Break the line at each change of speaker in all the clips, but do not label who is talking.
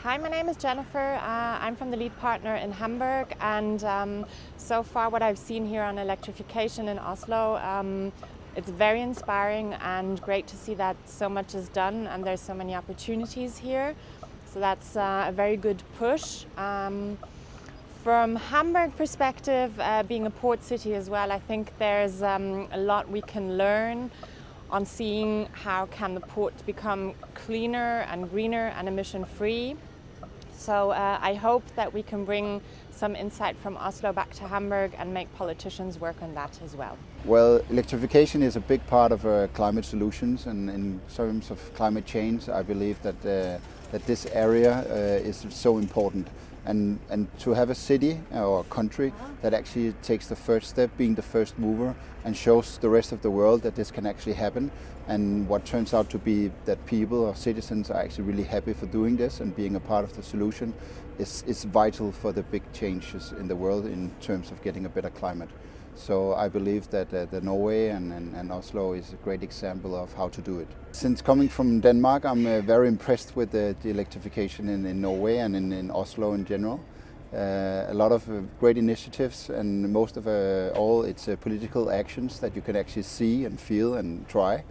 Hi, my name is Jennifer. I'm from the lead partner in Hamburg, and so far what I've seen here on electrification in Oslo, it's very inspiring and great to see that so much is done and there's so many opportunities here. So that's a very good push. From Hamburg perspective, being a port city as well, I think there's a lot we can learn on seeing how can the port become cleaner and greener and emission-free. So I hope that we can bring some insight from Oslo back to Hamburg and make politicians work on that as well.
Well, electrification is a big part of climate solutions, and in terms of climate change, I believe that this area is so important. And to have a city or a country that actually takes the first step, being the first mover, and shows the rest of the world that this can actually happen, and what turns out to be that people or citizens are actually really happy for doing this and being a part of the solution is vital for the big changes in the world in terms of getting a better climate. So I believe that Norway and Oslo is a great example of how to do it. Since coming from Denmark, I'm very impressed with the electrification in Norway and in Oslo in general. A lot of great initiatives, and most of all it's political actions that you can actually see and feel and try.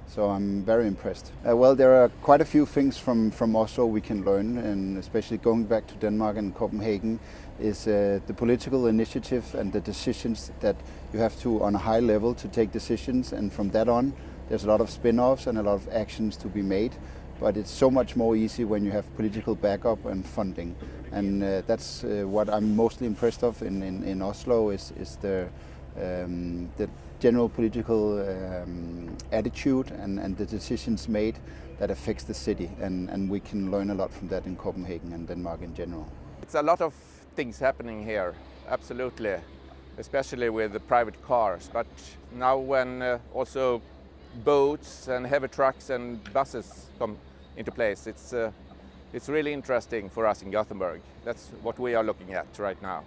So I'm very impressed. Well, there are quite a few things from Oslo we can learn, and especially going back to Denmark and Copenhagen is the political initiative and the decisions that you have to, on a high level, to take decisions, and from that on there's a lot of spin-offs and a lot of actions to be made. But it's so much more easy when you have political backup and funding, and that's what I'm mostly impressed of in Oslo is the general political attitude and the decisions made that affects the city, and we can learn a lot from that in Copenhagen and Denmark in general.
It's a lot of things happening here, absolutely, especially with the private cars, but now when also boats and heavy trucks and buses come into place, it's really interesting for us in Gothenburg. That's what we are looking at right now.